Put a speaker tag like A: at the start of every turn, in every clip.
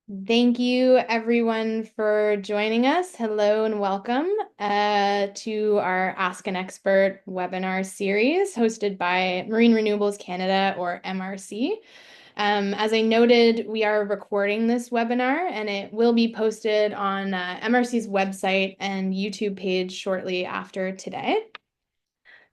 A: Thank you, everyone, for joining us. Hello and welcome to our Ask an Expert webinar series hosted by Marine Renewables Canada, or MRC. As I noted, we are recording this webinar and it will be posted on MRC's website and YouTube page shortly after today.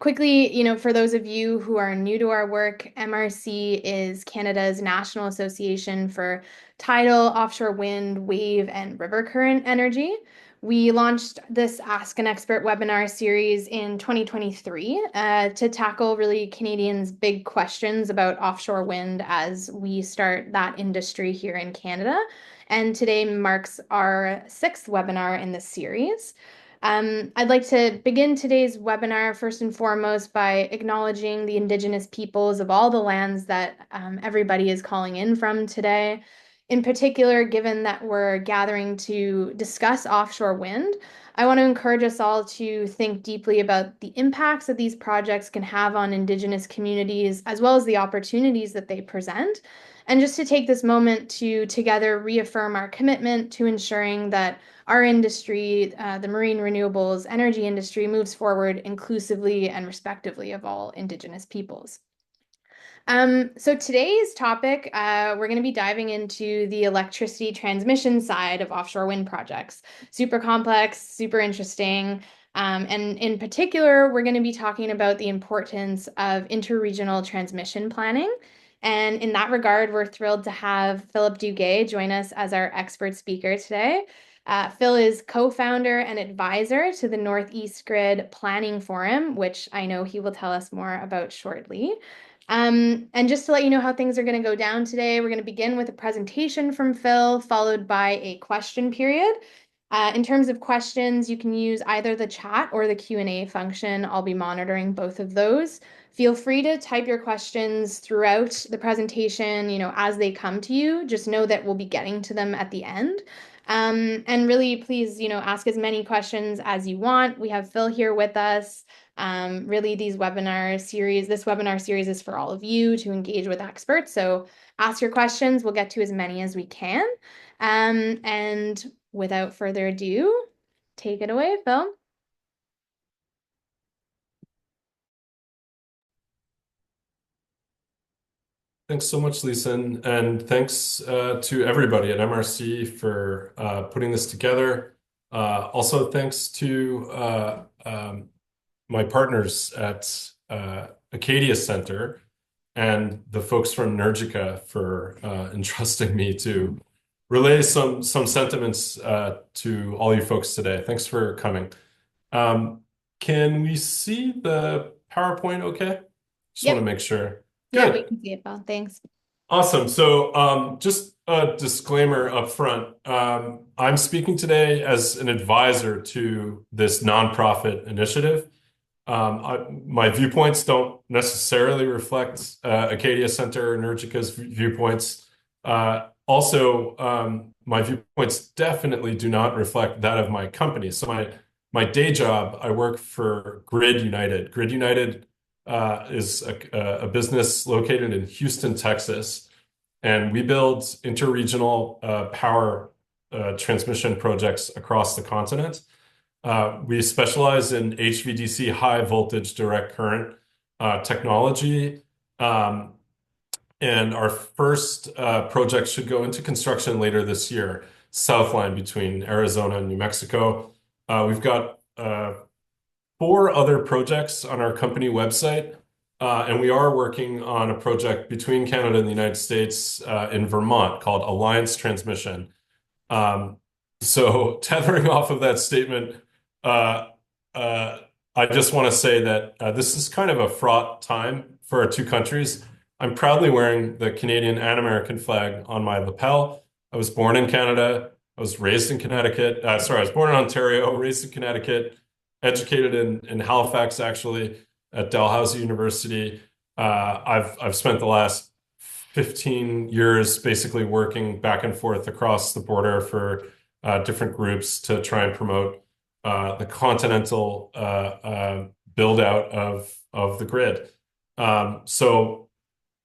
A: Quickly, for those of you who are new to our work, MRC is Canada's National Association for Tidal, Offshore Wind, Wave, and River Current Energy. We launched this Ask an Expert webinar series in 2023 to tackle really Canadians' big questions about offshore wind as we start that industry here in Canada. And today marks our sixth webinar in this series. I'd like to begin today's webinar first and foremost by acknowledging the Indigenous peoples of all the lands that everybody is calling in from today. In particular, given that we're gathering to discuss offshore wind, I want to encourage us all to think deeply about the impacts that these projects can have on Indigenous communities, as well as the opportunities that they present. And just to take this moment to together reaffirm our commitment to ensuring that our industry, the marine renewables energy industry, moves forward inclusively and respectively of all Indigenous peoples. So today's topic, we're going to be diving into the electricity transmission side of offshore wind projects. Super complex, super interesting. And in particular, we're going to be talking about the importance of interregional transmission planning. And in that regard, we're thrilled to have Philip Duguay join us as our expert speaker today. Phil is co-founder and advisor to the Northeast Grid Planning Forum, which I know he will tell us more about shortly. And just to let you know how things are going to go down today, we're going to begin with a presentation from Phil, followed by a question period. In terms of questions, you can use either the chat or the Q&A function. I'll be monitoring both of those. Feel free to type your questions throughout the presentation, as they come to you. Just know that we'll be getting to them at the end. And really, please, ask as many questions as you want. We have Phil here with us. Really, this webinar series is for all of you to engage with experts. So ask your questions. We'll get to as many as we can. And without further ado, take it away, Phil.
B: Thanks so much, Lisa, and thanks to everybody at MRC for putting this together. Also, thanks to my partners at Acadia Center and the folks from Energica for entrusting me to relay some sentiments to all you folks today. Thanks for coming. Can we see the PowerPoint okay? Just want to
A: Yep.
B: make sure.
A: Yeah, we
B: Good.
A: can see it, Phil. Thanks.
B: Awesome. So, just a disclaimer up front. I'm speaking today as an advisor to this nonprofit initiative. My viewpoints don't necessarily reflect Acadia Center Energica's viewpoints. Also, my viewpoints definitely do not reflect that of my company. So my day job, I work for Grid United. Grid United is a business located in Houston, Texas, and we build interregional power transmission projects across the continent. We specialize in HVDC, high voltage direct current technology. And our first project should go into construction later this year, Southline between Arizona and New Mexico. We've got four other projects on our company website, and we are working on a project between Canada and the United States in Vermont called Alliance Transmission. So tethering off of that statement, uh, I just want to say that this is kind of a fraught time for our two countries. I'm proudly wearing the Canadian and American flag on my lapel. I was born in Canada. I was raised in Connecticut. Sorry, I was born in Ontario, raised in Connecticut, educated in Halifax, actually, at Dalhousie University. I've spent the last 15 years basically working back and forth across the border for different groups to try and promote the continental build out of the grid. So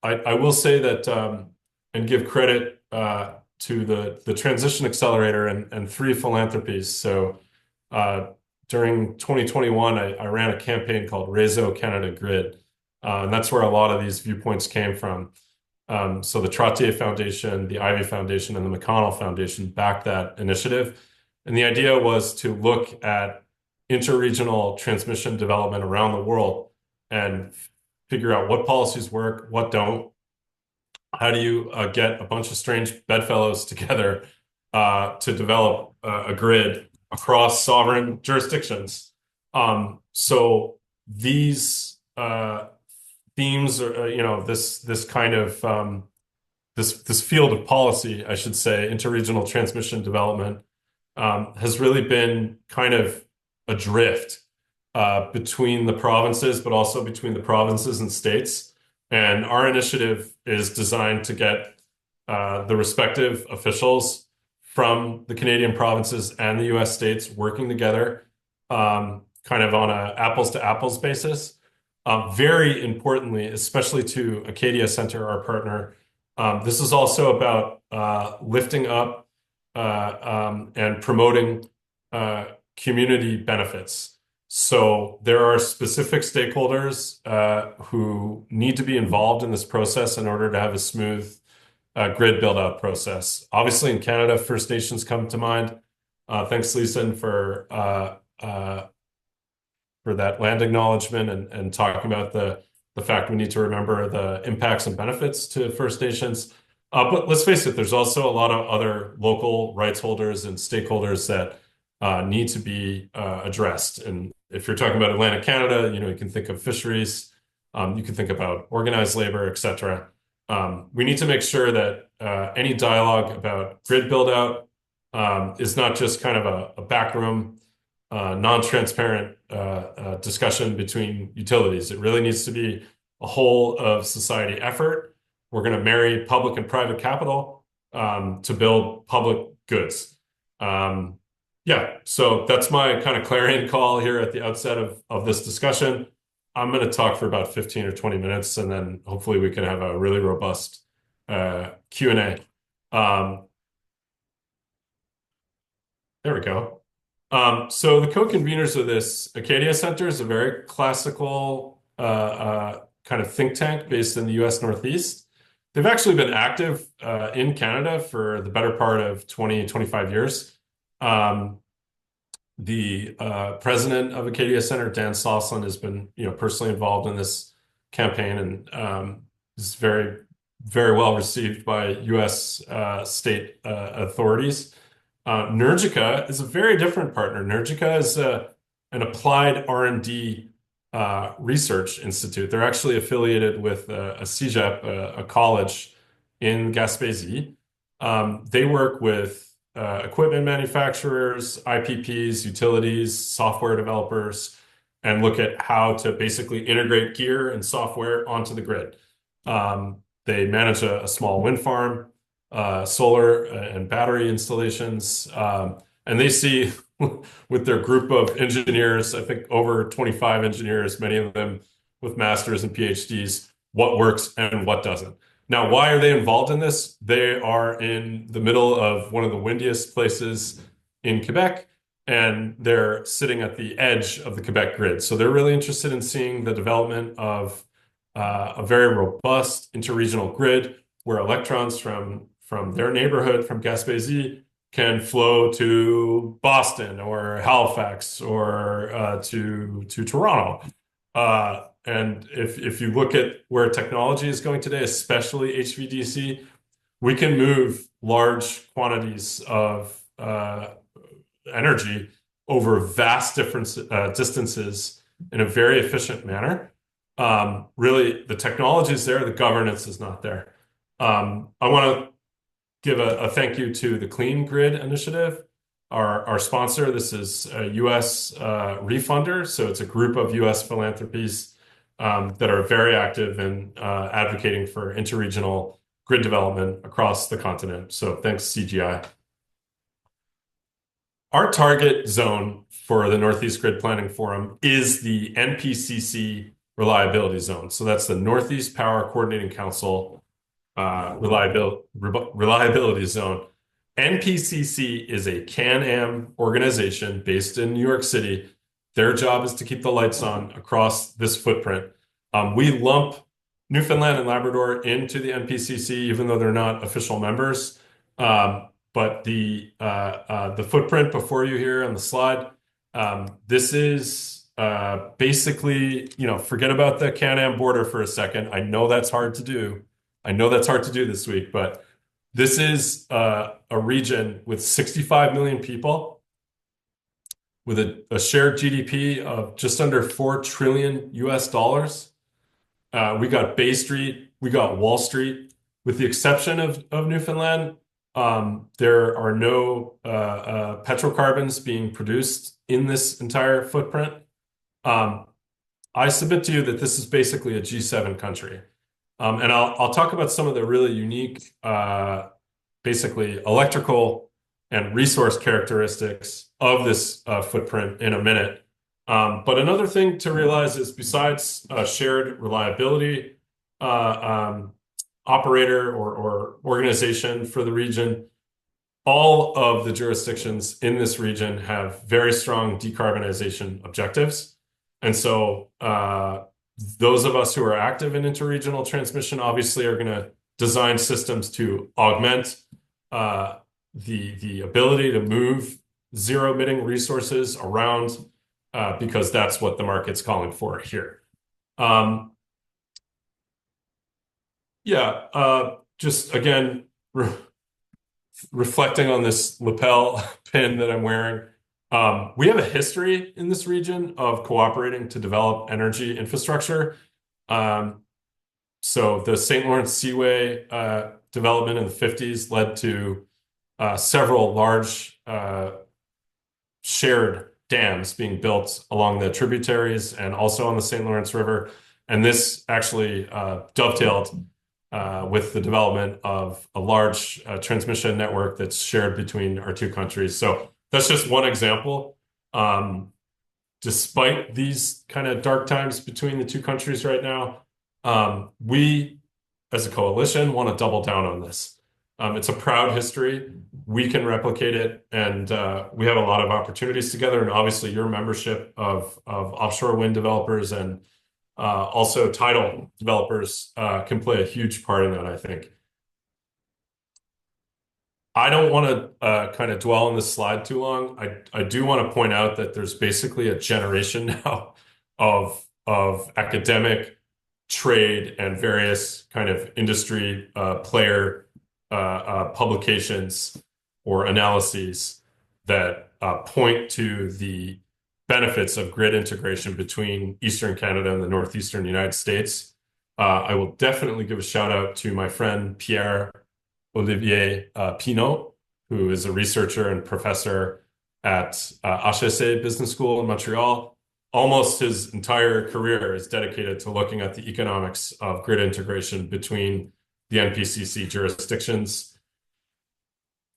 B: I will say that and give credit to the Transition Accelerator and three philanthropies. So during 2021, I ran a campaign called Réseau Canada Grid, and that's where a lot of these viewpoints came from. So the Trottier Foundation, the Ivy Foundation, and the McConnell Foundation backed that initiative. And the idea was to look at interregional transmission development around the world and figure out what policies work, what don't. How do you get a bunch of strange bedfellows together to develop a grid across sovereign jurisdictions? So these themes are, this kind of this field of policy, I should say, interregional transmission development, has really been kind of adrift between the provinces, but also between the provinces and states. And our initiative is designed to get the respective officials from the Canadian provinces and the US states working together, kind of on a apples to apples basis. Very importantly, especially to Acadia Center, our partner, this is also about lifting up and promoting community benefits. So there are specific stakeholders who need to be involved in this process in order to have a smooth grid build-out process. Obviously, in Canada, First Nations come to mind. Thanks, Lisa, for that land acknowledgement and talking about the fact we need to remember the impacts and benefits to First Nations. But let's face it, there's also a lot of other local rights holders and stakeholders that need to be addressed. And if you're talking about Atlantic Canada, you can think of fisheries, you can think about organized labor, et cetera. We need to make sure that any dialogue about grid build out is not just kind of a backroom, non-transparent discussion between utilities. It really needs to be a whole of society effort. We're going to marry public and private capital to build public goods. Yeah, so that's my kind of clarion call here at the outset of this discussion. I'm going to talk for about 15 or 20 minutes, and then hopefully we can have a really robust Q&A. There we go. So the co-conveners of this Acadia Center is a very classical kind of think tank based in the US Northeast. They've actually been active in Canada for the better part of 20, 25 years. The president of Acadia Center, Dan Sosland, has been personally involved in this campaign and is very, very well received by US state authorities. Nergica is a very different partner. Nergica is an applied R&D research institute. They're actually affiliated with a CEGEP, a college in Gaspésie. They work with equipment manufacturers, IPPs, utilities, software developers, and look at how to basically integrate gear and software onto the grid. They manage a small wind farm, solar and battery installations, and they see with their group of engineers, I think over 25 engineers, many of them with masters and PhDs, what works and what doesn't. Now, why are they involved in this? They are in the middle of one of the windiest places in Quebec, and they're sitting at the edge of the Quebec grid. So they're really interested in seeing the development of a very robust interregional grid where electrons from their neighborhood, from Gaspésie, can flow to Boston or Halifax or to Toronto. And if you look at where technology is going today, especially HVDC, we can move large quantities of energy over vast distances in a very efficient manner. Really, the technology is there, the governance is not there. I want to give a thank you to the Clean Grid Initiative, our sponsor. This is a US refunder, so it's a group of US philanthropies that are very active in advocating for interregional grid development across the continent. So thanks, CGI. Our target zone for the Northeast Grid Planning Forum is the NPCC reliability zone. So that's the Northeast Power Coordinating Council reliability zone. NPCC is a Can-Am organization based in New York City. Their job is to keep the lights on across this footprint. We lump Newfoundland and Labrador into the NPCC, even though they're not official members. But the footprint before you here on the slide, this is basically, forget about the Can-Am border for a second. I know that's hard to do. I know that's hard to do this week, but this is a region with 65 million people, with a shared GDP of just under 4 trillion US dollars. We got Bay Street, we got Wall Street. With the exception of Newfoundland, there are no petrocarbons being produced in this entire footprint. I submit to you that this is basically a G7 country. And I'll talk about some of the really unique, basically electrical and resource characteristics of this footprint in a minute. But another thing to realize is besides shared reliability, operator or organization for the region, all of the jurisdictions in this region have very strong decarbonization objectives. And so those of us who are active in interregional transmission obviously are going to design systems to augment the ability to move zero emitting resources around because that's what the market's calling for here. Just again, reflecting on this lapel pin that I'm wearing, we have a history in this region of cooperating to develop energy infrastructure. So the St. Lawrence Seaway development in the 50s led to several large shared dams being built along the tributaries and also on the St. Lawrence River. And this actually dovetailed with the development of a large transmission network that's shared between our two countries. So that's just one example. Despite these kind of dark times between the two countries right now, we as a coalition want to double down on this. It's a proud history. We can replicate it, and we have a lot of opportunities together. And obviously, your membership of offshore wind developers and also tidal developers can play a huge part in that, I think. I don't want to kind of dwell on this slide too long. I do want to point out that there's basically a generation now of academic, trade, and various kind of industry player publications or analyses that point to the benefits of grid integration between Eastern Canada and the Northeastern United States. I will definitely give a shout out to my friend Pierre Olivier Pinault, who is a researcher and professor at HEC Business School in Montreal. Almost his entire career is dedicated to looking at the economics of grid integration between the NPCC jurisdictions.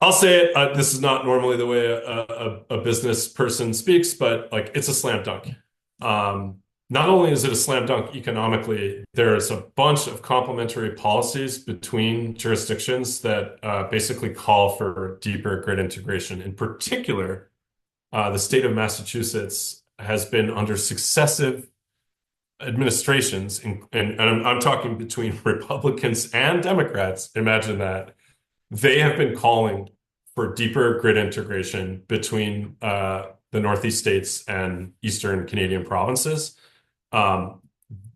B: I'll say it, this is not normally the way a business person speaks, but like it's a slam dunk. Not only is it a slam dunk economically, there's a bunch of complementary policies between jurisdictions that basically call for deeper grid integration. In particular, the state of Massachusetts has been under successive administrations, and I'm talking between Republicans and Democrats, imagine that. They have been calling for deeper grid integration between the Northeast states and Eastern Canadian provinces.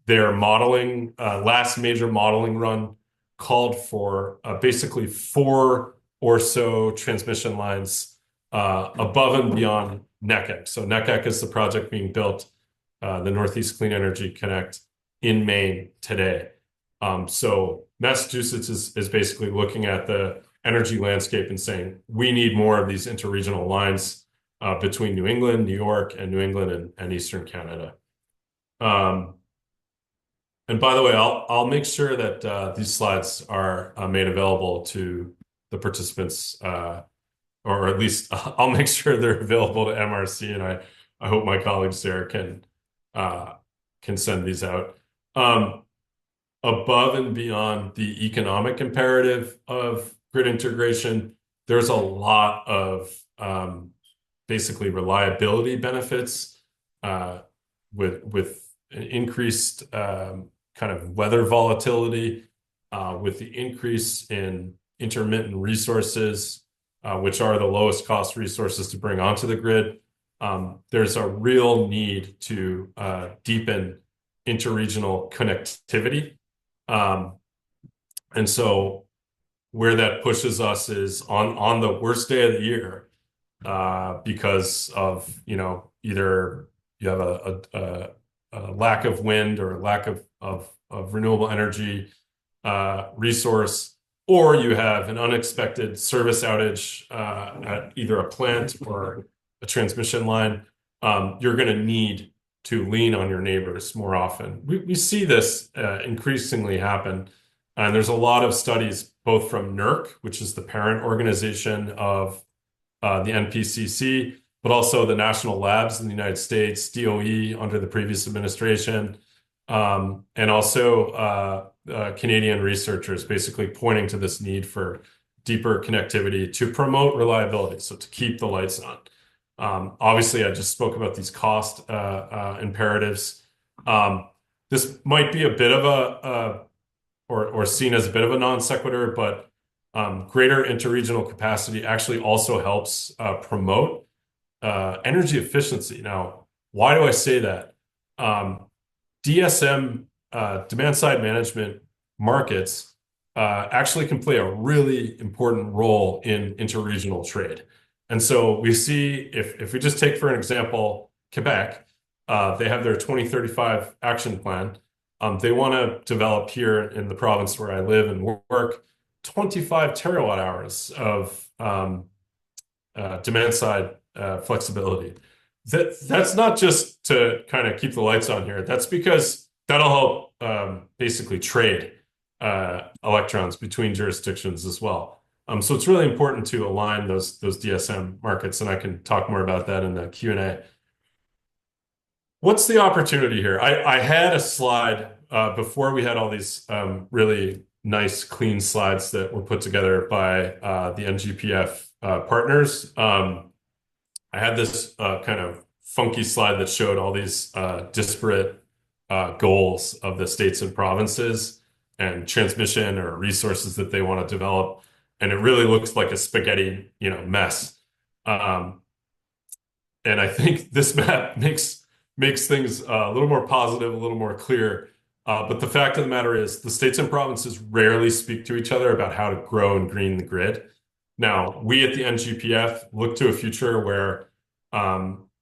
B: Their modeling, last major modeling run called for basically 4 or so transmission lines above and beyond NECEC. So NECEC is the project being built, the Northeast Clean Energy Connect in Maine today. So Massachusetts is basically looking at the energy landscape and saying, we need more of these interregional lines between New England, New York, and New England and Eastern Canada. And by the way, I'll make sure that these slides are made available to the participants, or at least I'll make sure they're available to MRC, and I hope my colleagues there can send these out. Above and beyond the economic imperative of grid integration, there's a lot of basically reliability benefits with an increased kind of weather volatility, with the increase in intermittent resources, which are the lowest cost resources to bring onto the grid. There's a real need to deepen interregional connectivity. Um, and so where that pushes us is on the worst day of the year, because of, either you have a lack of wind or a lack of renewable energy resource, or you have an unexpected service outage at either a plant or a transmission line. You're going to need to lean on your neighbors more often. We see this increasingly happen. And there's a lot of studies, both from NERC, which is the parent organization of the NPCC, but also the national labs in the United States, DOE under the previous administration, and also Canadian researchers basically pointing to this need for deeper connectivity to promote reliability, so to keep the lights on. Obviously, I just spoke about these cost imperatives. This might be a bit of or seen as a bit of a non sequitur, but greater interregional capacity actually also helps promote energy efficiency. Now, why do I say that? DSM, demand side management markets, actually can play a really important role in interregional trade. And so we see, if we just take for an example, Quebec, they have their 2035 action plan. They want to develop here in the province where I live and work 25 terawatt hours of demand side flexibility. That's not just to kind of keep the lights on here. That's because that'll help basically trade electrons between jurisdictions as well. So it's really important to align those DSM markets, and I can talk more about that in the Q&A. What's the opportunity here? I had a slide before we had all these really nice, clean slides that were put together by the NGPF partners. I had this kind of funky slide that showed all these disparate goals of the states and provinces and transmission or resources that they want to develop. And it really looks like a spaghetti, mess. And I think this map makes things a little more positive, a little more clear. But the fact of the matter is the states and provinces rarely speak to each other about how to grow and green the grid. Now, we at the NGPF look to a future where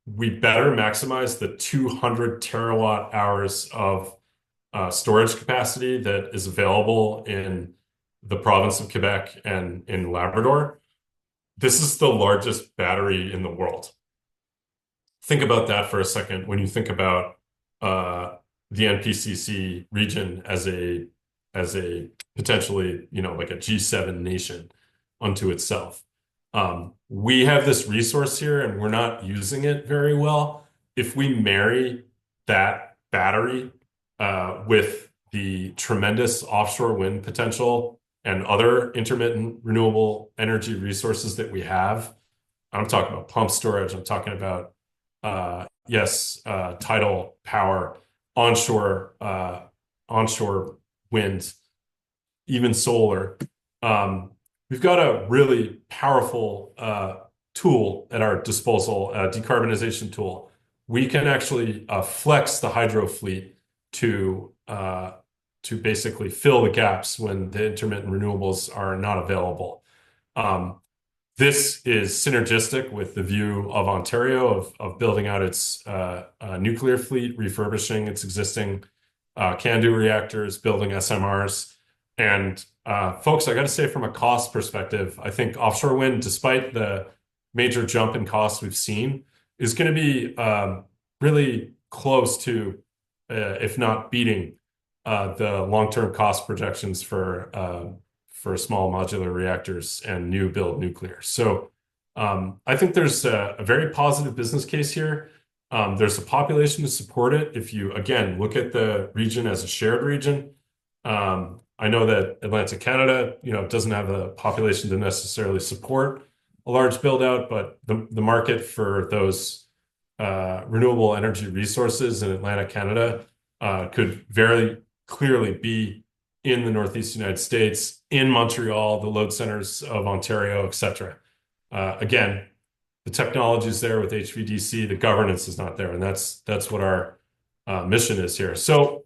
B: we better maximize the 200 terawatt hours of storage capacity that is available in the province of Quebec and in Labrador. This is the largest battery in the world. Think about that for a second when you think about the NPCC region as a potentially, like a G7 nation unto itself. We have this resource here and we're not using it very well. If we marry that battery with the tremendous offshore wind potential and other intermittent renewable energy resources that we have, I'm talking about pump storage, I'm talking about tidal power, onshore wind, even solar. We've got a really powerful tool at our disposal, a decarbonization tool. We can actually flex the hydro fleet to basically fill the gaps when the intermittent renewables are not available. This is synergistic with the view of Ontario of building out its nuclear fleet, refurbishing its existing CANDU reactors, building SMRs. And folks, I got to say, from a cost perspective, I think offshore wind, despite the major jump in costs we've seen, is going to be really close to, if not beating, the long-term cost projections for small modular reactors and new build nuclear. So I think there's a very positive business case here. There's a population to support it. If you, again, look at the region as a shared region, I know that Atlantic Canada, doesn't have a population to necessarily support a large build out, but the market for those renewable energy resources in Atlantic Canada could very clearly be in the Northeast United States, in Montreal, the load centers of Ontario, et cetera. Again, the technology is there with HVDC, the governance is not there, and that's what our mission is here. So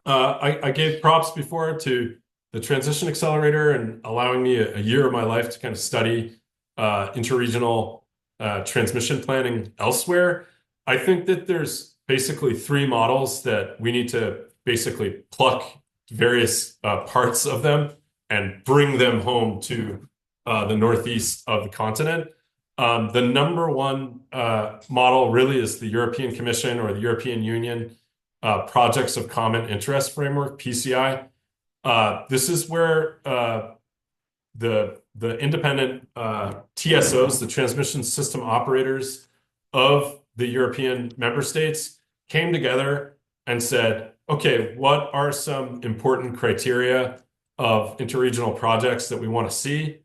B: I gave props before to the Transition Accelerator and allowing me a year of my life to kind of study interregional transmission planning elsewhere. I think that there's basically three models that we need to basically pluck various parts of them and bring them home to the northeast of the continent. The number one model really is the European Commission or the European Union Projects of Common Interest Framework, PCI. This is where the independent TSOs, the transmission system operators of the European member states, came together and said, okay, what are some important criteria of interregional projects that we want to see?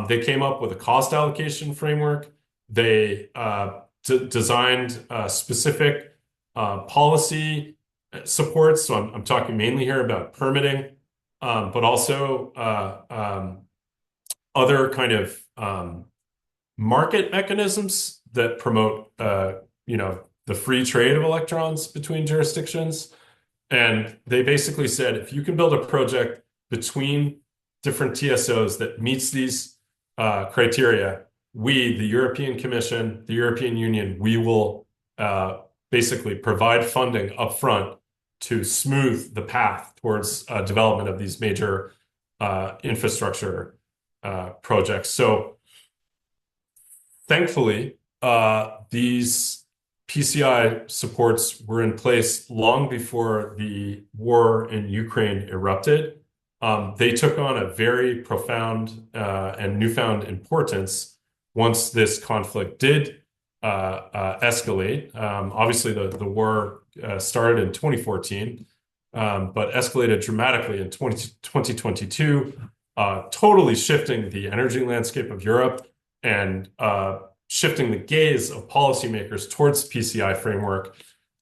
B: They came up with a cost allocation framework. They designed specific policy supports. So I'm talking mainly here about permitting, but also other kind of market mechanisms that promote, the free trade of electrons between jurisdictions. And they basically said, if you can build a project between different TSOs that meets these criteria, we, the European Commission, the European Union, we will basically provide funding upfront to smooth the path towards development of these major infrastructure projects. So thankfully, these PCI supports were in place long before the war in Ukraine erupted. They took on a very profound and newfound importance once this conflict did escalate. Obviously, the war started in 2014, but escalated dramatically in 2022, totally shifting the energy landscape of Europe and shifting the gaze of policymakers towards PCI framework.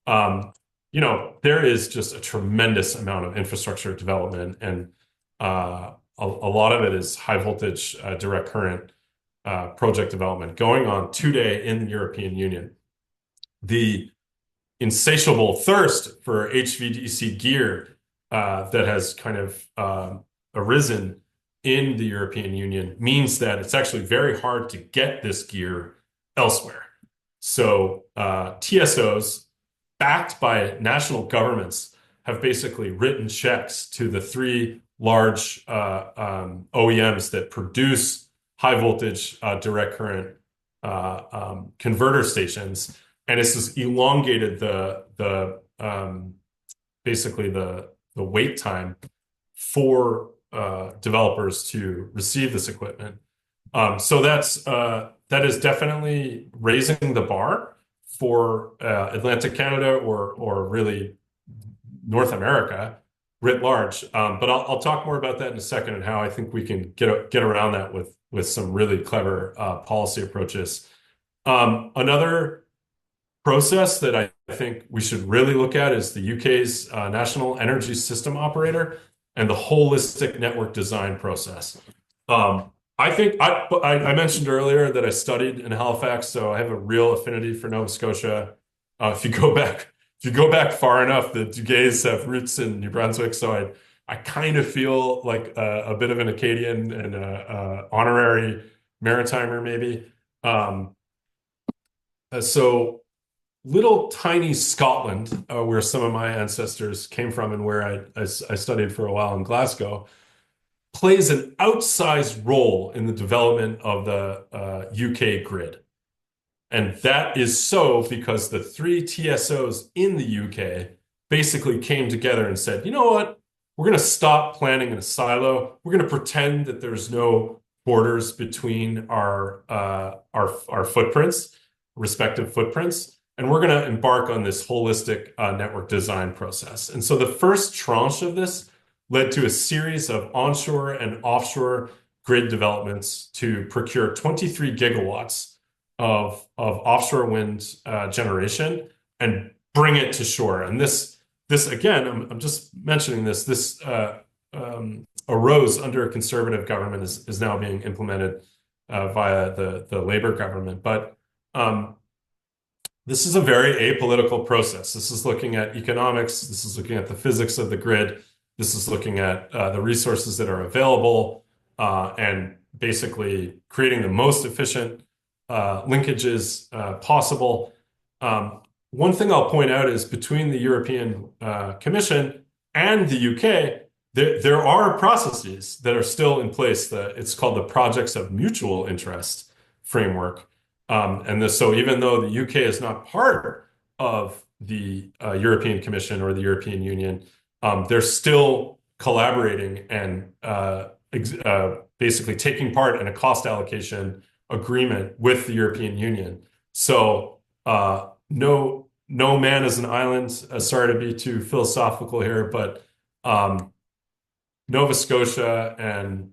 B: There is just a tremendous amount of infrastructure development, and a lot of it is high voltage direct current project development going on today in the European Union. The insatiable thirst for HVDC gear that has kind of arisen in the European Union means that it's actually very hard to get this gear elsewhere. So TSOs backed by national governments have basically written checks to the three large OEMs that produce high voltage direct current converter stations, and this has elongated basically the wait time for developers to receive this equipment. So that is definitely raising the bar for Atlantic Canada or really North America writ large. But I'll talk more about that in a second and how I think we can get around that with some really clever policy approaches. Another process that I think we should really look at is the UK's National Energy System Operator and the holistic network design process. I think I mentioned earlier that I studied in Halifax, so I have a real affinity for Nova Scotia. If you go back far enough, the Duguays have roots in New Brunswick, so I kind of feel like a bit of an Acadian and a honorary Maritimer, maybe. So little tiny Scotland, where some of my ancestors came from and where I studied for a while in Glasgow, plays an outsized role in the development of the UK grid. And that is so because the three TSOs in the UK basically came together and said, you know what? We're going to stop planning in a silo. We're going to pretend that there's no borders between our footprints, respective footprints, and we're going to embark on this holistic network design process. And so the first tranche of this led to a series of onshore and offshore grid developments to procure 23 gigawatts of offshore wind generation and bring it to shore. And this again, I'm just mentioning this arose under a conservative government, is now being implemented via the Labor government. But this is a very apolitical process. This is looking at economics. This is looking at the physics of the grid. This is looking at the resources that are available and basically creating the most efficient linkages possible. One thing I'll point out is between the European Commission and the UK, there are processes that are still in place. It's called the Projects of Mutual Interest framework. So even though the UK is not part of the European Commission or the European Union, they're still collaborating and basically taking part in a cost allocation agreement with the European Union. So no man is an island. Sorry to be too philosophical here, but Nova Scotia and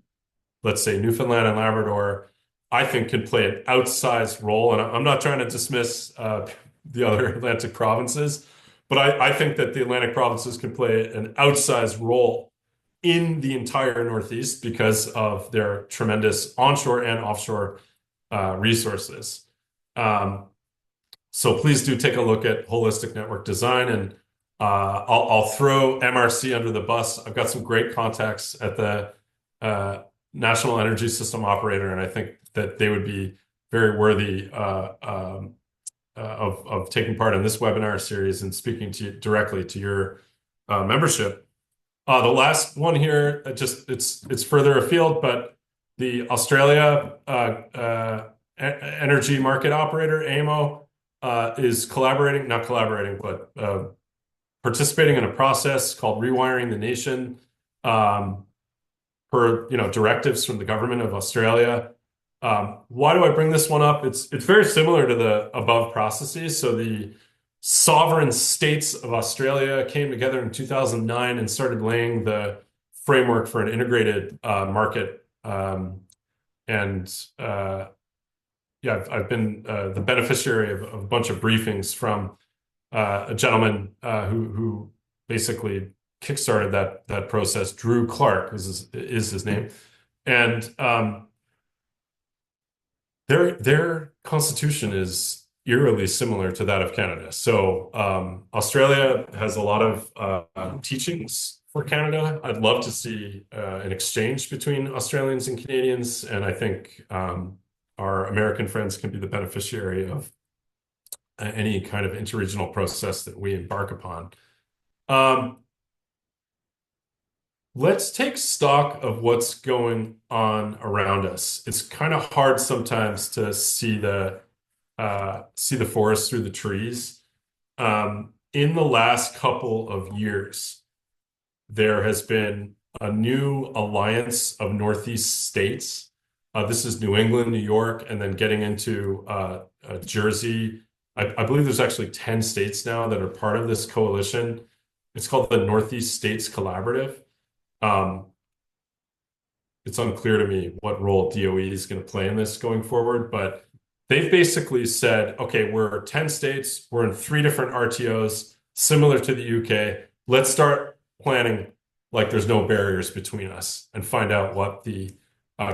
B: let's say Newfoundland and Labrador, I think can play an outsized role. And I'm not trying to dismiss the other Atlantic provinces, but I think that the Atlantic provinces can play an outsized role in the entire Northeast because of their tremendous onshore and offshore resources. So please do take a look at holistic network design, and I'll throw MRC under the bus. I've got some great contacts at the National Energy System Operator, and I think that they would be very worthy of taking part in this webinar series and speaking directly to your membership. The last one here, it's further afield, but the Australia Energy Market Operator, AMO, is participating in a process called Rewiring the Nation per directives from the government of Australia. Why do I bring this one up? It's very similar to the above processes. So the sovereign states of Australia came together in 2009 and started laying the framework for an integrated market. I've been the beneficiary of a bunch of briefings from a gentleman who basically kickstarted that process. Drew Clark is his name, and their constitution is eerily similar to that of Canada. So Australia has a lot of teachings for Canada. I'd love to see an exchange between Australians and Canadians, and I think our American friends can be the beneficiary of any kind of interregional process that we embark upon. Let's take stock of what's going on around us. It's kind of hard sometimes to see the forest through the trees. In the last couple of years, there has been a new alliance of Northeast states. This is New England, New York, and then getting into Jersey. I believe there's actually 10 states now that are part of this coalition. It's called the Northeast States Collaborative. It's unclear to me what role DOE is going to play in this going forward, but they've basically said, okay, we're 10 states, we're in 3 different RTOs, similar to the UK. Let's start planning like there's no barriers between us and find out what the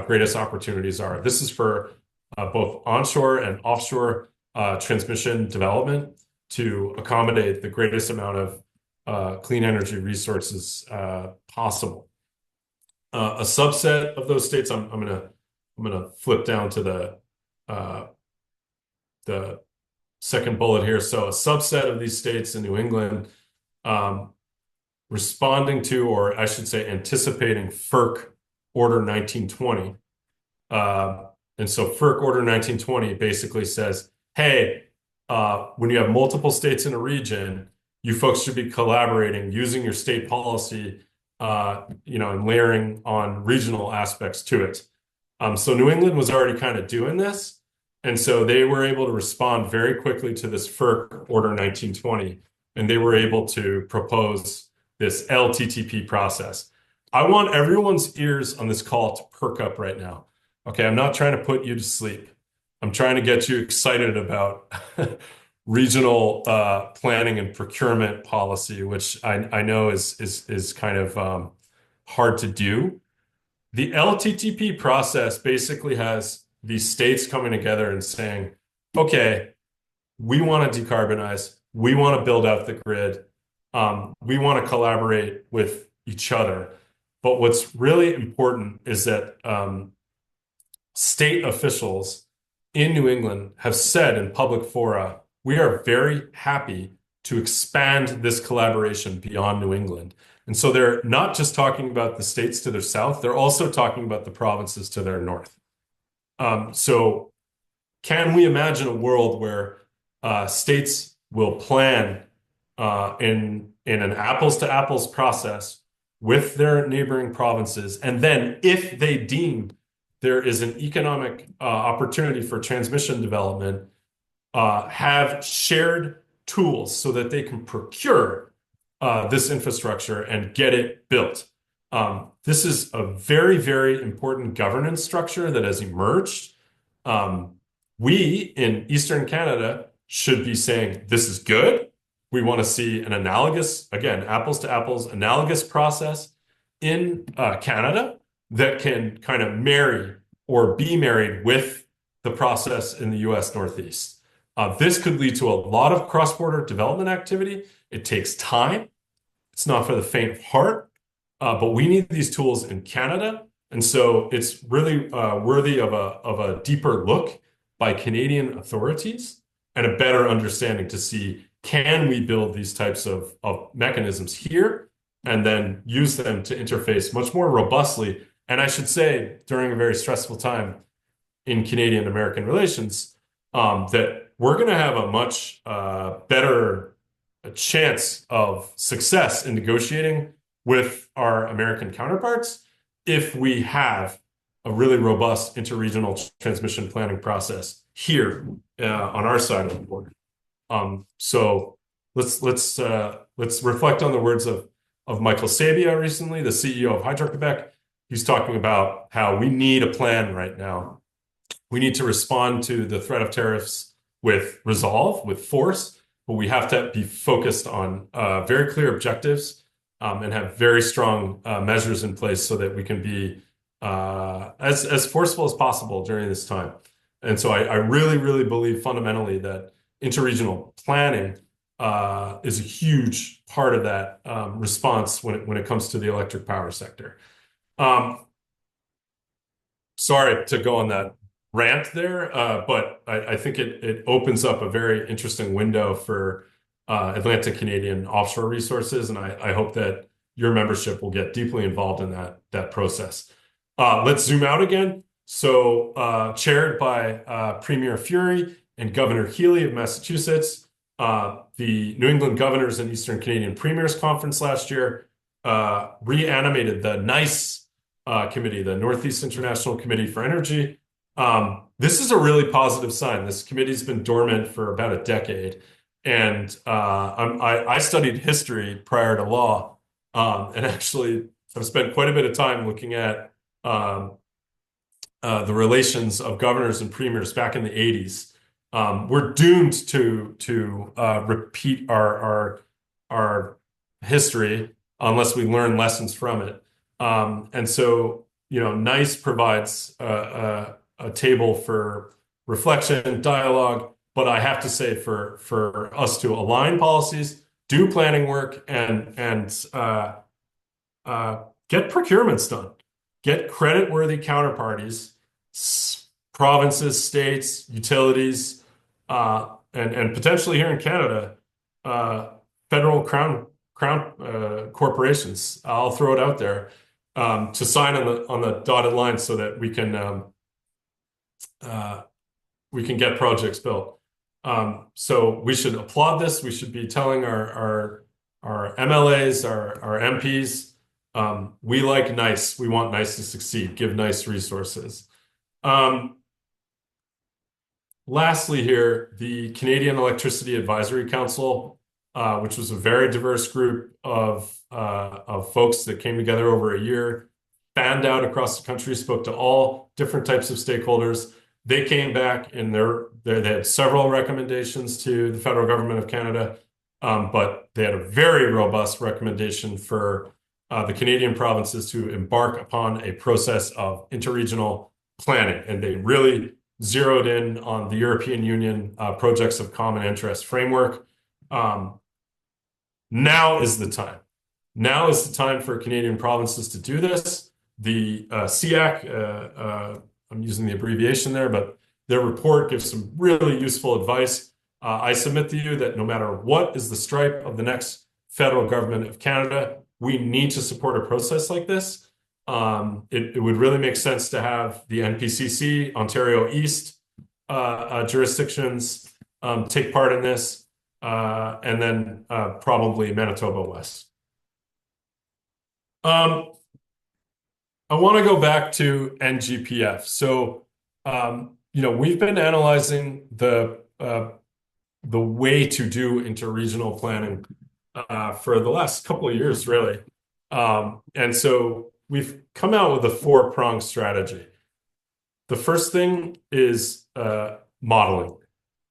B: greatest opportunities are. This is for both onshore and offshore transmission development to accommodate the greatest amount of clean energy resources possible. A subset of those states, I'm gonna flip down to the second bullet here. So a subset of these states in New England responding to, or I should say anticipating, FERC Order 1920. And so FERC Order 1920 basically says, hey, when you have multiple states in a region, you folks should be collaborating using your state policy, and layering on regional aspects to it. So New England was already kind of doing this. And so they were able to respond very quickly to this FERC Order 1920, and they were able to propose this LTTP process. I want everyone's ears on this call to perk up right now. Okay, I'm not trying to put you to sleep. I'm trying to get you excited about regional planning and procurement policy, which I know is kind of hard to do. The LTTP process basically has these states coming together and saying, okay, we want to decarbonize, we want to build out the grid, we want to collaborate with each other. But what's really important is that state officials in New England have said in public fora, we are very happy to expand this collaboration beyond New England. And so they're not just talking about the states to their south, they're also talking about the provinces to their north. So can we imagine a world where states will plan in an apples to apples process with their neighboring provinces, and then if they deem there is an economic opportunity for transmission development, have shared tools so that they can procure this infrastructure and get it built. This is a very, very important governance structure that has emerged. We in Eastern Canada should be saying, this is good. We want to see an analogous, again, apples to apples, analogous process in Canada that can kind of marry or be married with the process in the US Northeast. This could lead to a lot of cross-border development activity. It takes time. It's not for the faint of heart, but we need these tools in Canada. And so it's really worthy of a deeper look by Canadian authorities and a better understanding to see, can we build these types of mechanisms here and then use them to interface much more robustly. And I should say, during a very stressful time in Canadian-American relations, that we're going to have a much better chance of success in negotiating with our American counterparts if we have a really robust interregional transmission planning process here on our side of the border. So let's reflect on the words of Michael Sabia recently, the CEO of Hydro-Quebec. He's talking about how we need a plan right now. We need to respond to the threat of tariffs with resolve, with force, but we have to be focused on very clear objectives and have very strong measures in place so that we can be as forceful as possible during this time. And so I really, really believe fundamentally that interregional planning is a huge part of that response when it comes to the electric power sector. Sorry to go on that rant there, but I think it opens up a very interesting window for Atlantic Canadian offshore resources, and I hope that your membership will get deeply involved in that process. Let's zoom out again. So chaired by Premier Fury and Governor Healy of Massachusetts, the New England Governors and Eastern Canadian Premiers Conference last year reanimated the NICE committee, the Northeast International Committee for Energy. This is a really positive sign. This committee's been dormant for about a decade. And I studied history prior to law, and actually I've spent quite a bit of time looking at the relations of governors and premiers back in the 80s. We're doomed to repeat our history unless we learn lessons from it. And so, NICE provides a table for reflection, dialogue, but I have to say for us to align policies, do planning work, and get procurements done, get credit-worthy counterparties, provinces, states, utilities, and potentially here in Canada, federal crown corporations. I'll throw it out there to sign on the dotted line so that we can get projects built. So we should applaud this. We should be telling our MLAs, our MPs, we like NICE. We want NICE to succeed. Give NICE resources. Lastly here, the Canadian Electricity Advisory Council which was a very diverse group of folks that came together over a year, fanned out across the country, spoke to all different types of stakeholders. They came back and they had several recommendations to the federal government of Canada, but they had a very robust recommendation for the Canadian provinces to embark upon a process of interregional planning. And they really zeroed in on the European Union projects of common interest framework. Now is the time. Now is the time for Canadian provinces to do this. The SEAC, I'm using the abbreviation there, but their report gives some really useful advice. I submit to you that no matter what is the stripe of the next federal government of Canada, we need to support a process like this. It would really make sense to have the NPCC, Ontario East jurisdictions take part in this, and then probably Manitoba West. I want to go back to NGPF. So, we've been analyzing the way to do interregional planning for the last couple of years, really. And so we've come out with a four-pronged strategy. The first thing is modeling.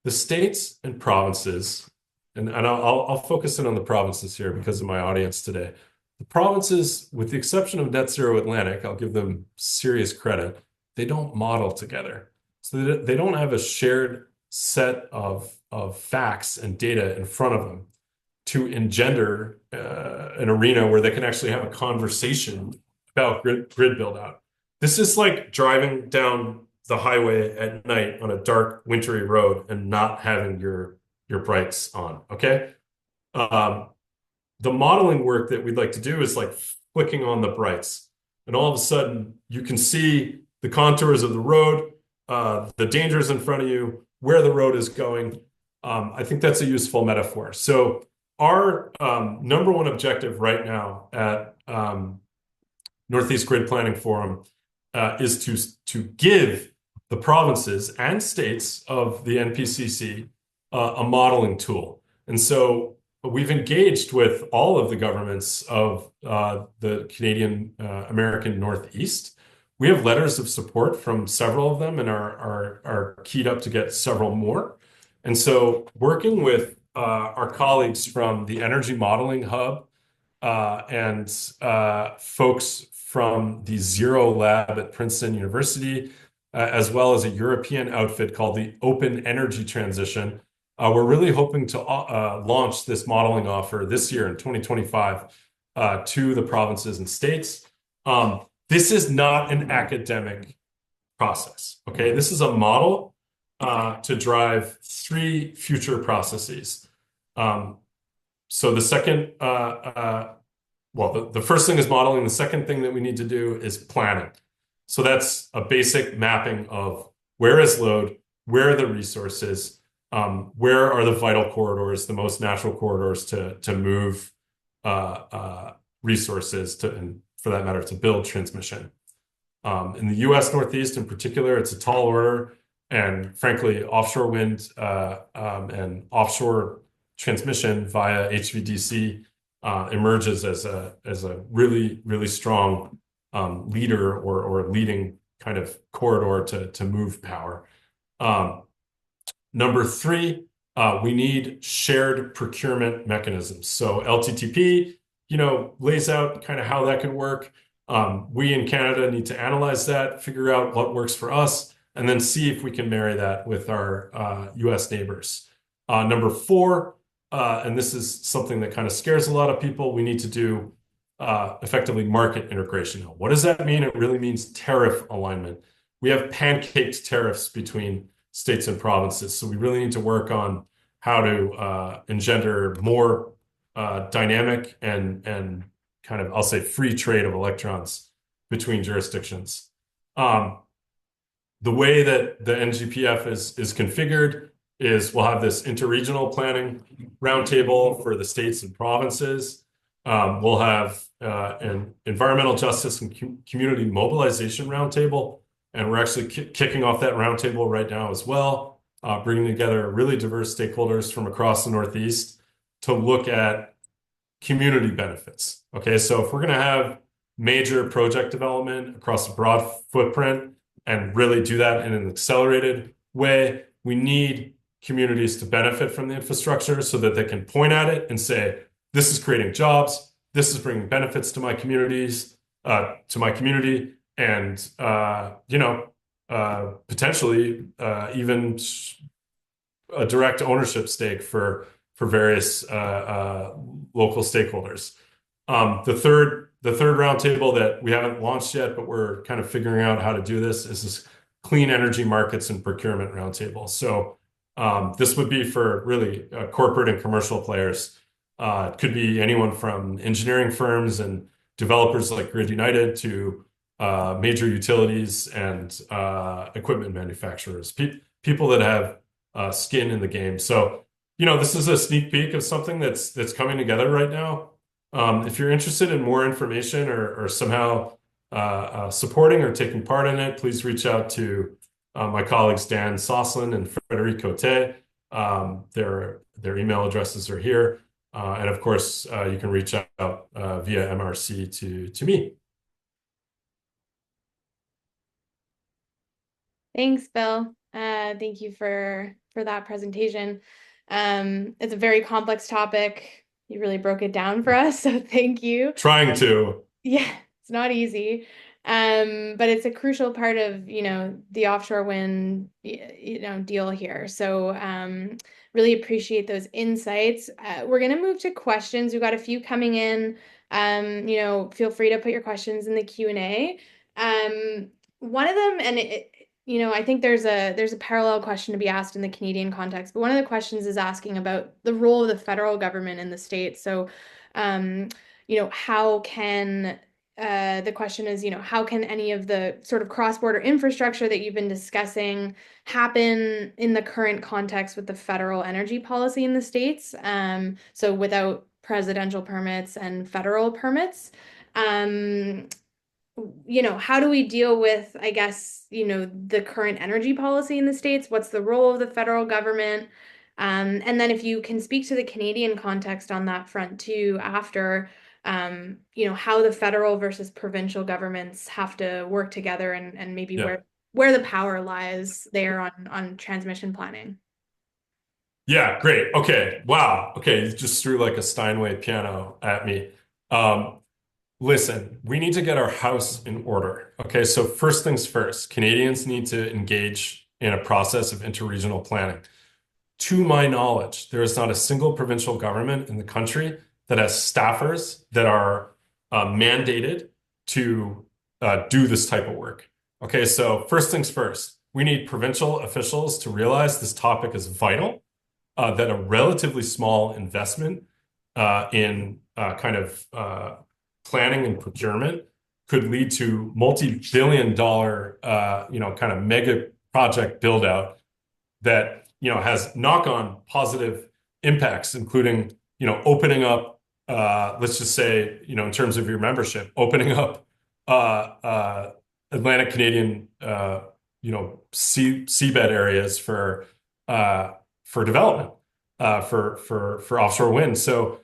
B: The states and provinces, and I'll focus in on the provinces here because of my audience today. The provinces, with the exception of Net Zero Atlantic, I'll give them serious credit, they don't model together. So they don't have a shared set of facts and data in front of them to engender an arena where they can actually have a conversation about grid build out. This is like driving down the highway at night on a dark, wintry road and not having your brights on, okay? The modeling work that we'd like to do is like flicking on the brights. And all of a sudden, you can see the contours of the road, the dangers in front of you, where the road is going. I think that's a useful metaphor. So our number one objective right now at Northeast Grid Planning Forum is to give the provinces and states of the NPCC a modeling tool. And so we've engaged with all of the governments of the Canadian American Northeast. We have letters of support from several of them and are keyed up to get several more. And so working with our colleagues from the Energy Modeling Hub and folks from the Zero Lab at Princeton University, as well as a European outfit called the Open Energy Transition, we're really hoping to launch this modeling offer this year in 2025 to the provinces and states. This is not an academic process, okay? This is a model to drive three future processes. So the second, the first thing is modeling. The second thing that we need to do is planning. So that's a basic mapping of where is load, where are the resources, where are the vital corridors, the most natural corridors to move resources to, and for that matter, to build transmission. In the U.S. Northeast in particular, it's a tall order, and frankly, offshore wind and offshore transmission via HVDC emerges as a really, really strong leader or leading kind of corridor to move power. Number three, we need shared procurement mechanisms. So LTTP, lays out kind of how that could work. We in Canada need to analyze that, figure out what works for us, and then see if we can marry that with our US neighbors. Number four, and this is something that kind of scares a lot of people, we need to do effectively market integration. Now, what does that mean? It really means tariff alignment. We have pancaked tariffs between states and provinces, so we really need to work on how to engender more dynamic and kind of, I'll say, free trade of electrons between jurisdictions. The way that the NGPF is configured is we'll have this interregional planning roundtable for the states and provinces. We'll have an environmental justice and community mobilization roundtable, and we're actually kicking off that roundtable right now as well, bringing together really diverse stakeholders from across the Northeast. to look at community benefits. Okay, so if we're going to have major project development across a broad footprint and really do that in an accelerated way, we need communities to benefit from the infrastructure so that they can point at it and say, this is creating jobs, this is bringing benefits to my communities, to my community, and potentially even a direct ownership stake for various local stakeholders. The third roundtable that we haven't launched yet, but we're kind of figuring out how to do this, is this clean energy markets and procurement roundtable. So this would be for really corporate and commercial players. It could be anyone from engineering firms and developers like Grid United to major utilities and equipment manufacturers, people that have skin in the game. So, this is a sneak peek of something that's coming together right now. If you're interested in more information or somehow supporting or taking part in it, please reach out to my colleagues Dan Soslin and Frederic Cote. Their email addresses are here. And of course, you can reach out via MRC to me.
A: Thanks, Bill. Thank you for that presentation. It's a very complex topic. You really broke it down for us, so thank you.
B: Trying to.
A: Yeah, it's not easy. But it's a crucial part of, the offshore wind, deal here. So, really appreciate those insights. We're going to move to questions. We've got a few coming in. Feel free to put your questions in the Q&A. One of them, and I think there's a parallel question to be asked in the Canadian context, but one of the questions is asking about the role of the federal government in the states. So, how can the question is, how can any of the sort of cross-border infrastructure that you've been discussing happen in the current context with the federal energy policy in the states? So without presidential permits and federal permits. How do we deal with, I guess, the current energy policy in the states? What's the role of the federal government? And then if you can speak to the Canadian context on that front too, after, how the federal versus provincial governments have to work together and maybe
B: Yeah.
A: where the power lies there on transmission planning.
B: Yeah, great. Okay. Wow. Okay. You just threw like a Steinway piano at me. Listen, we need to get our house in order. Okay. So first things first, Canadians need to engage in a process of interregional planning. To my knowledge, there is not a single provincial government in the country that has staffers that are mandated to do this type of work. Okay. So first things first, we need provincial officials to realize this topic is vital. That a relatively small investment in kind of planning and procurement could lead to multi-billion dollar, kind of mega project build out that, has knock-on positive impacts, including, opening up, let's just say, in terms of your membership, opening up Atlantic Canadian, seabed areas for development, for offshore wind. So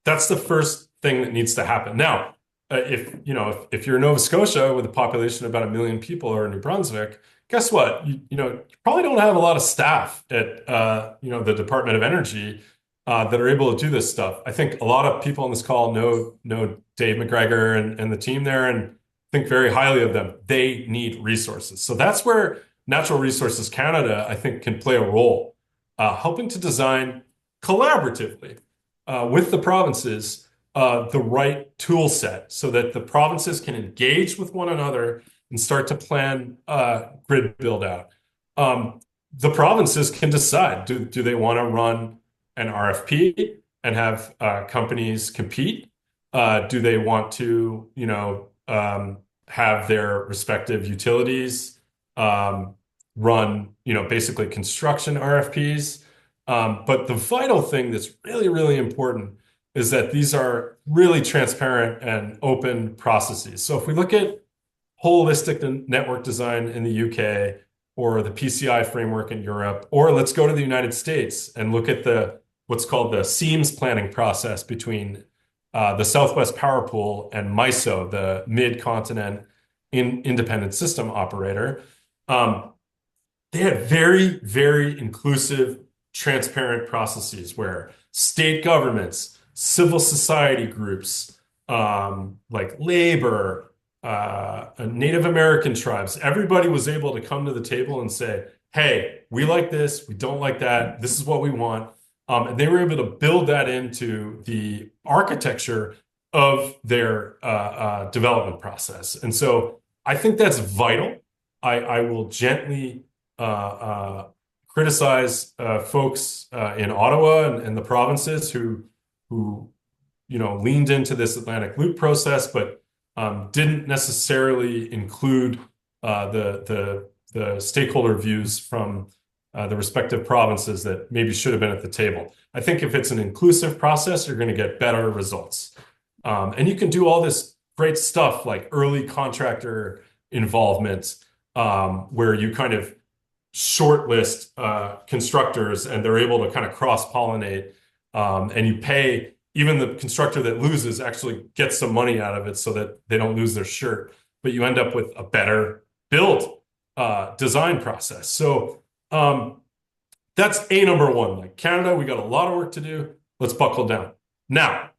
B: that's the first thing that needs to happen. Now, if you're Nova Scotia with a population of about 1 million people, or New Brunswick, guess what? You probably don't have a lot of staff at the Department of Energy that are able to do this stuff. I think a lot of people on this call know Dave McGregor and the team there, and think very highly of them. They need resources. So that's where Natural Resources Canada, I think, can play a role, helping to design collaboratively with the provinces the right tool set so that the provinces can engage with one another and start to plan grid build out. The provinces can decide, do they want to run an RFP and have companies compete? Do they want to, have their respective utilities run, basically construction RFPs? But the vital thing that's really, really important is that these are really transparent and open processes. So if we look at holistic network design in the UK, or the PCI framework in Europe, or let's go to the United States and look at the what's called the seams planning process between the Southwest Power Pool and MISO, the Mid-Continent Independent System Operator. They had very, very inclusive, transparent processes where state governments, civil society groups, like labor, Native American tribes, everybody was able to come to the table and say, hey, we like this, we don't like that, this is what we want. And they were able to build that into the architecture of their development process. And so I think that's vital. I will gently criticize folks in Ottawa and the provinces who leaned into this Atlantic Loop process, but didn't necessarily include the stakeholder views from the respective provinces that maybe should have been at the table. I think if it's an inclusive process, you're going to get better results. And you can do all this great stuff like early contractor involvement, where you kind of shortlist constructors and they're able to kind of cross-pollinate, and you pay even the constructor that loses actually gets some money out of it so that they don't lose their shirt, but you end up with a better build design process. So that's number one. Like Canada, we got a lot of work to do. Let's buckle down. Now,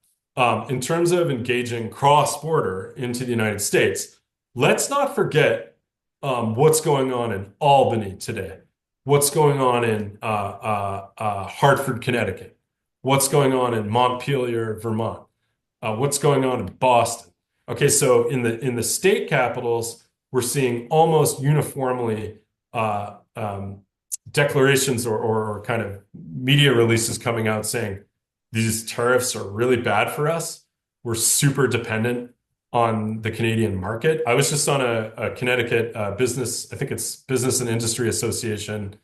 B: in terms of engaging cross-border into the United States, let's not forget what's going on in Albany today, what's going on in Hartford, Connecticut, what's going on in Montpelier, Vermont, what's going on in Boston. Okay, so in the state capitals, we're seeing almost uniformly declarations or kind of media releases coming out saying these tariffs are really bad for us. We're super dependent on the Canadian market. I was just on a Connecticut business, I think it's Business and Industry Association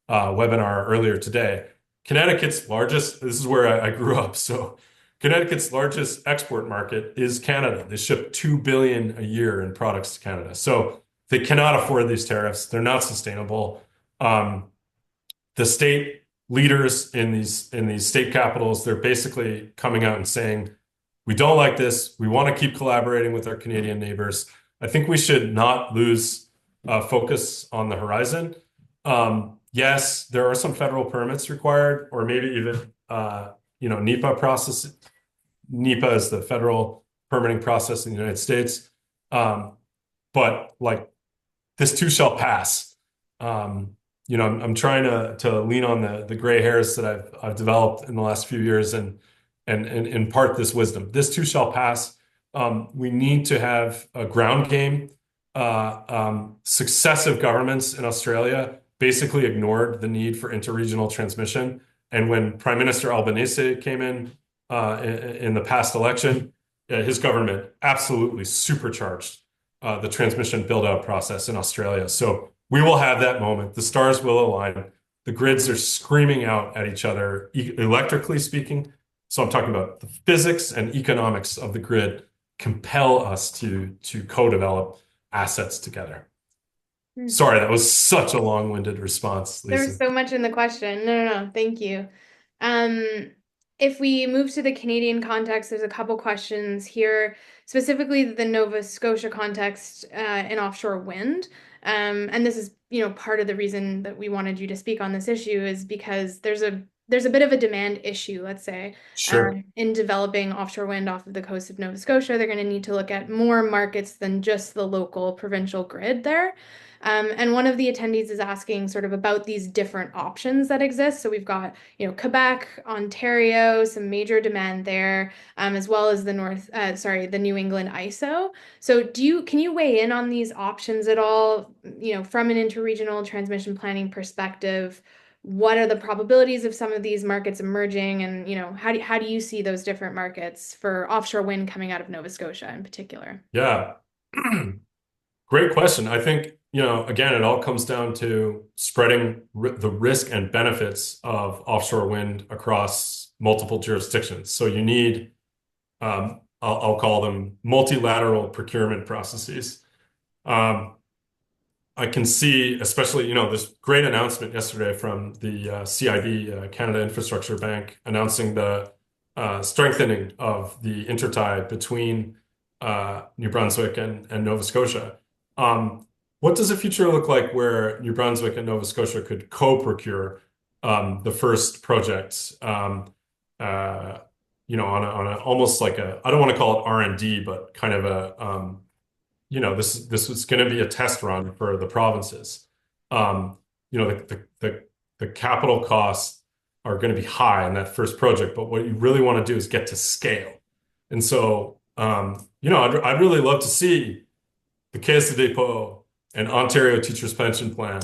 B: webinar earlier today. Connecticut's largest, this is where I grew up, so Connecticut's largest export market is Canada. They ship 2 billion a year in products to Canada. So they cannot afford these tariffs. They're not sustainable. The state leaders in these state capitals, they're basically coming out and saying, we don't like this. We want to keep collaborating with our Canadian neighbors. I think we should not lose focus on the horizon. Yes, there are some federal permits required, or maybe even NEPA process. NEPA is the federal permitting process in the United States. But like this too shall pass. I'm trying to lean on the gray hairs that I've developed in the last few years and impart this wisdom. This too shall pass. We need to have a ground game. Successive governments in Australia basically ignored the need for interregional transmission. And when Prime Minister Albanese came in the past election, his government absolutely supercharged the transmission build-out process in Australia. So we will have that moment. The stars will align. The grids are screaming out at each other, electrically speaking. So I'm talking about the physics and economics of the grid compel us to co-develop assets together. Sorry, that was such a long-winded response, Lisa.
A: There's so much in the question. No. Thank you. If we move to the Canadian context, there's a couple questions here, specifically the Nova Scotia context in offshore wind. And this is, part of the reason that we wanted you to speak on this issue is because there's a bit of a demand issue, let's say,
B: Sure.
A: in developing offshore wind off of the coast of Nova Scotia. They're going to need to look at more markets than just the local provincial grid there. And one of the attendees is asking sort of about these different options that exist. So we've got, Quebec, Ontario, some major demand there, as well as the New England ISO. So can you weigh in on these options at all, from an interregional transmission planning perspective? What are the probabilities of some of these markets emerging? And, how do you see those different markets for offshore wind coming out of Nova Scotia in particular?
B: Yeah. Great question. I think, again, it all comes down to spreading the risk and benefits of offshore wind across multiple jurisdictions. So you need, I'll call them multilateral procurement processes. I can see, especially, this great announcement yesterday from the CIB, Canada Infrastructure Bank, announcing the strengthening of the intertie between New Brunswick and Nova Scotia. Um, what does the future look like where New Brunswick and Nova Scotia could co-procure the first projects? On a almost like a, I don't want to call it R&D, but kind of a this was going to be a test run for the provinces. Um, the capital costs are going to be high in that first project, but what you really want to do is get to scale. And so, I'd really love to see the Caisse de dépôt and Ontario Teachers Pension Plan,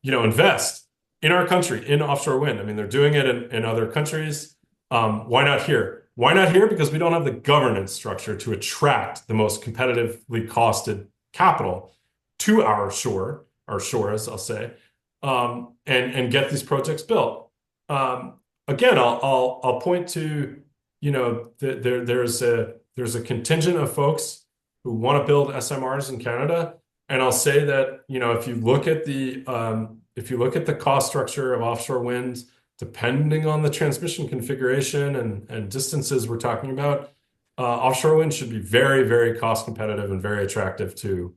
B: invest in our country in offshore wind. I mean, they're doing it in other countries. Why not here? Why not here? Because we don't have the governance structure to attract the most competitively costed capital to our shores, I'll say, and get these projects built. Again, I'll point to, there's a contingent of folks who want to build SMRs in Canada, and I'll say that, if you look at the cost structure of offshore wind, depending on the transmission configuration and distances we're talking about, offshore wind should be very, very cost competitive and very attractive to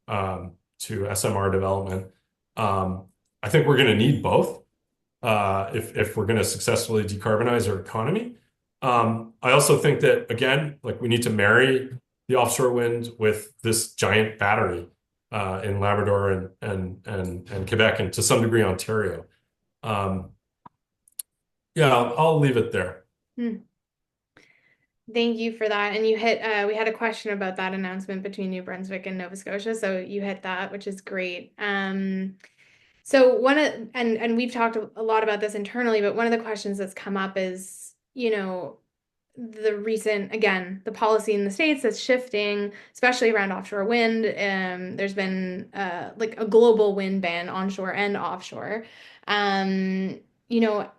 B: SMR development. I think we're going to need both if we're going to successfully decarbonize our economy. I also think that, again, like, we need to marry the offshore wind with this giant battery in Labrador and Quebec, and to some degree Ontario. Yeah, I'll leave it there.
A: Hmm. Thank you for that. And you hit, we had a question about that announcement between New Brunswick and Nova Scotia. So you hit that, which is great. So and we've talked a lot about this internally, but one of the questions that's come up is, the recent, again, the policy in the States that's shifting, especially around offshore wind. There's been like a global wind ban onshore and offshore. Um, you know,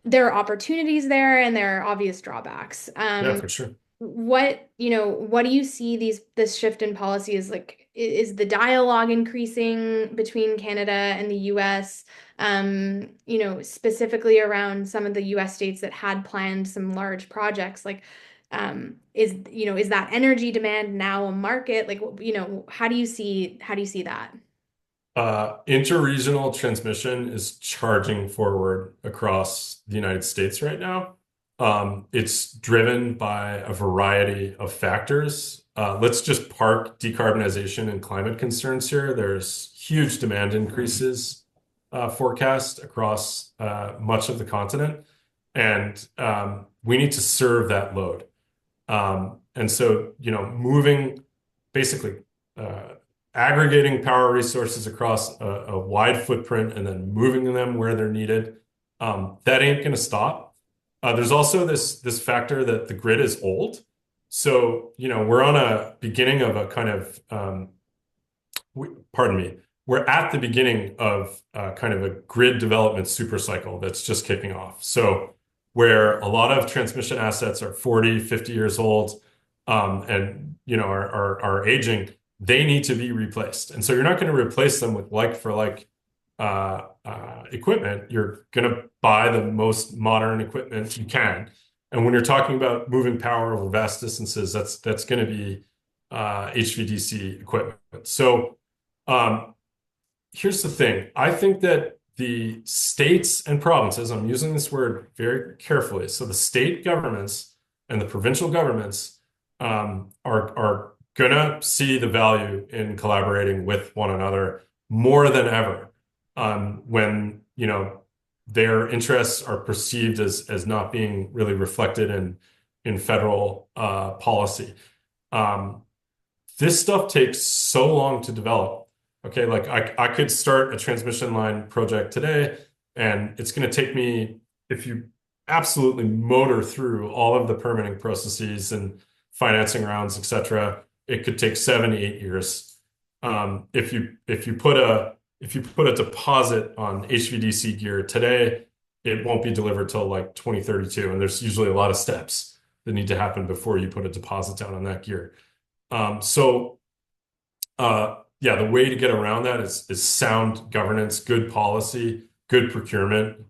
A: there are opportunities there and there are obvious drawbacks.
B: Yeah, for sure.
A: What do you see this shift in policy is like? Is the dialogue increasing between Canada and the US? Specifically around some of the US states that had planned some large projects, like, is that energy demand now a market? Like, how do you see that?
B: Interregional transmission is charging forward across the United States right now. It's driven by a variety of factors. Let's just park decarbonization and climate concerns here. There's huge demand increases forecast across much of the continent, and we need to serve that load. And so, moving basically aggregating power resources across a wide footprint and then moving them where they're needed, that ain't going to stop. There's also this factor that the grid is old. So, we're on a beginning of a kind of, pardon me, we're at the beginning of kind of a grid development super cycle that's just kicking off. So, where a lot of transmission assets are 40, 50 years old, and, are aging, they need to be replaced. And so you're not going to replace them with like for like equipment. You're going to buy the most modern equipment you can. And when you're talking about moving power over vast distances, that's going to be HVDC equipment. So here's the thing. I think that the states and provinces, I'm using this word very carefully, so the state governments and the provincial governments are gonna see the value in collaborating with one another more than ever, when their interests are perceived as not being really reflected in federal policy. This stuff takes so long to develop. Okay, like I could start a transmission line project today, and it's going to take me, if you absolutely motor through all of the permitting processes and financing rounds, etc., it could take 7 to 8 years. If you put a deposit on HVDC gear today, it won't be delivered till like 2032, and there's usually a lot of steps that need to happen before you put a deposit down on that gear. yeah, the way to get around that is sound governance, good policy, good procurement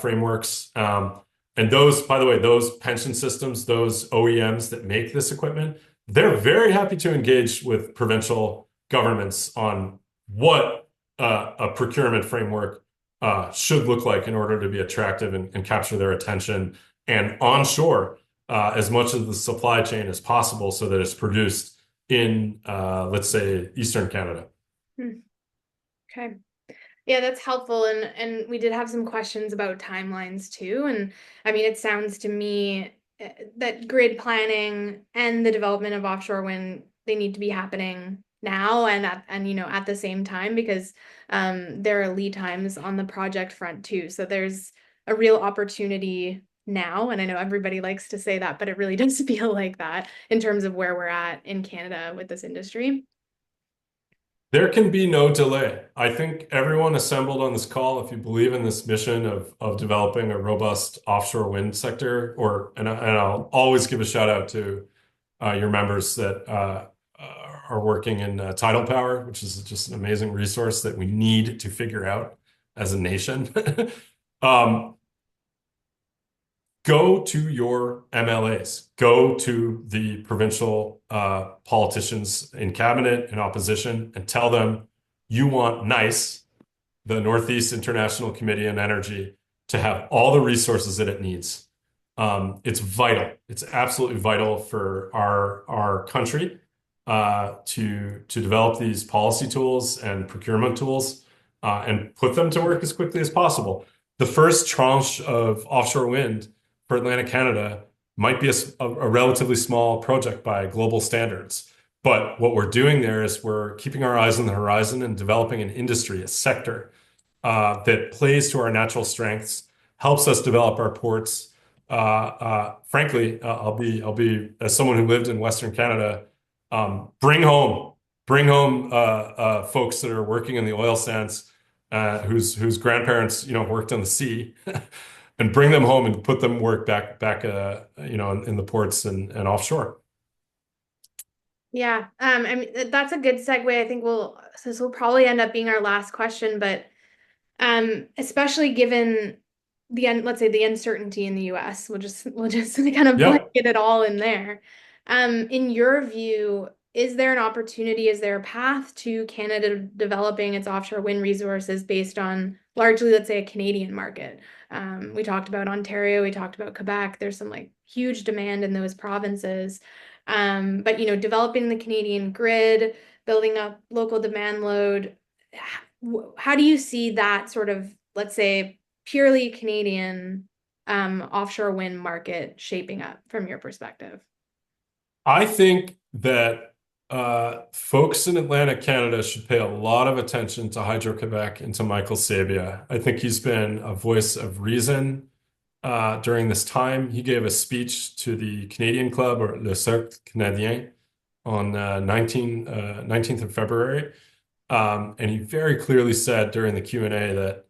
B: frameworks. And those, by the way, those pension systems, those OEMs that make this equipment, they're very happy to engage with provincial governments on what a procurement framework should look like in order to be attractive and capture their attention and onshore as much of the supply chain as possible so that it's produced in, let's say, Eastern Canada.
A: Hmm. Okay. Yeah, that's helpful. And we did have some questions about timelines too. And I mean, it sounds to me that grid planning and the development of offshore wind, they need to be happening now and at the same time because there are lead times on the project front too. So there's a real opportunity now. And I know everybody likes to say that, but it really does feel like that in terms of where we're at in Canada with this industry.
B: There can be no delay. I think everyone assembled on this call, if you believe in this mission of developing a robust offshore wind sector, and I'll always give a shout out to your members that are working in tidal power, which is just an amazing resource that we need to figure out as a nation. Um, Go to your MLAs, go to the provincial politicians in cabinet and opposition, and tell them you want NICE, the Northeast International Committee on Energy, to have all the resources that it needs. It's vital. It's absolutely vital for our country to develop these policy tools and procurement tools and put them to work as quickly as possible. The first tranche of offshore wind for Atlantic Canada might be a relatively small project by global standards. But what we're doing there is we're keeping our eyes on the horizon and developing an industry, a sector that plays to our natural strengths, helps us develop our ports. Frankly, I'll be as someone who lived in Western Canada, bring home folks that are working in the oil sands, whose grandparents, worked on the sea. And bring them home and put them work back in the ports and offshore.
A: Yeah, I mean that's a good segue. I think this will probably end up being our last question, but especially given let's say the uncertainty in the US, we'll just kind of
B: Yep.
A: blanket it all in there. In your view, is there an opportunity, is there a path to Canada developing its offshore wind resources based on largely, let's say, a Canadian market? We talked about Ontario, we talked about Quebec. There's some like huge demand in those provinces. But developing the Canadian grid, building up local demand load, how do you see that sort of, let's say, purely Canadian offshore wind market shaping up from your perspective?
B: I think that folks in Atlantic Canada should pay a lot of attention to Hydro-Quebec and to Michael Sabia. I think he's been a voice of reason during this time. He gave a speech to the Canadian Club, or Le Cercle Canadien, on 19th of February. And he very clearly said during the Q&A that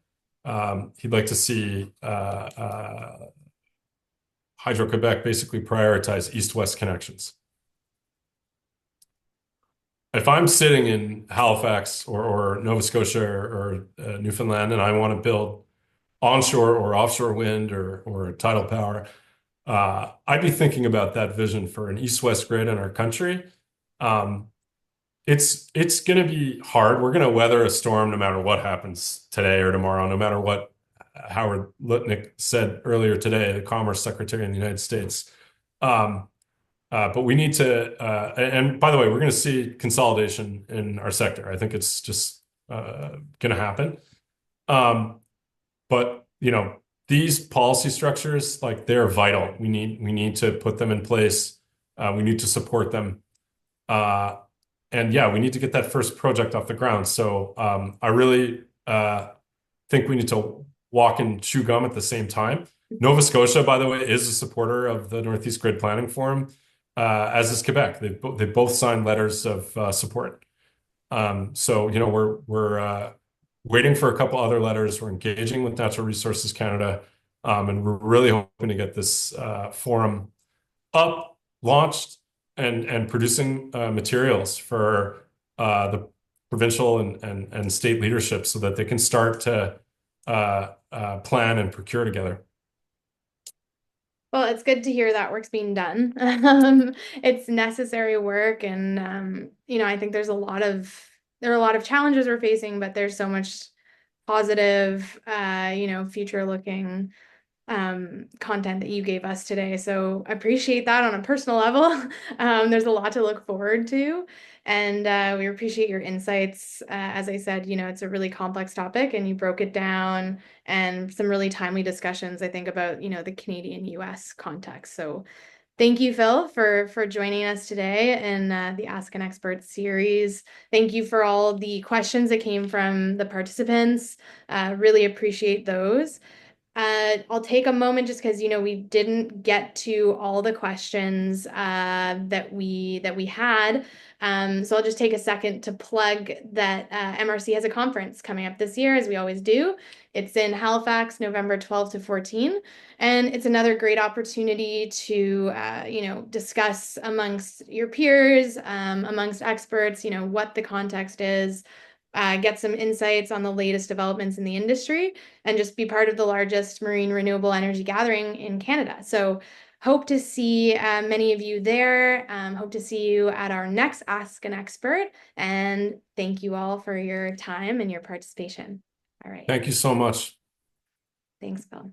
B: he'd like to see Hydro-Quebec basically prioritize east-west connections. If I'm sitting in Halifax or Nova Scotia or Newfoundland and I want to build onshore or offshore wind or tidal power, I'd be thinking about that vision for an east-west grid in our country. It's going to be hard. We're going to weather a storm no matter what happens today or tomorrow, no matter what Howard Lutnick said earlier today, the Commerce Secretary in the United States. But we need to, and by the way, we're going to see consolidation in our sector. I think it's just going to happen. But these policy structures, like they're vital. We need to put them in place. We need to support them. And yeah, we need to get that first project off the ground. So I really think we need to walk and chew gum at the same time. Nova Scotia, by the way, is a supporter of the Northeast Grid Planning Forum, as is Quebec. They both signed letters of support. So we're waiting for a couple other letters. We're engaging with Natural Resources Canada, and we're really hoping to get this forum up, launched, and producing materials for provincial and state leadership so that they can start to plan and procure together.
A: Well, it's good to hear that work's being done. It's necessary work, and I think there are a lot of challenges we're facing, but there's so much positive, future-looking content that you gave us today. So I appreciate that on a personal level. There's a lot to look forward to, and we appreciate your insights. As I said, it's a really complex topic, and you broke it down, and some really timely discussions, I think, about, the Canadian-US context. So thank you, Phil, for joining us today in the Ask an Expert series. Thank you for all the questions that came from the participants. Really appreciate those. I'll take a moment just because we didn't get to all the questions that we had. So I'll just take a second to plug that MRC has a conference coming up this year, as we always do. It's in Halifax, November 12 to 14, and it's another great opportunity to discuss amongst your peers, amongst experts, what the context is. Get some insights on the latest developments in the industry, and just be part of the largest marine renewable energy gathering in Canada. So hope to see many of you there. Hope to see you at our next Ask an Expert. And thank you all for your time and your participation. All right.
B: Thank you so much.
A: Thanks, Bill.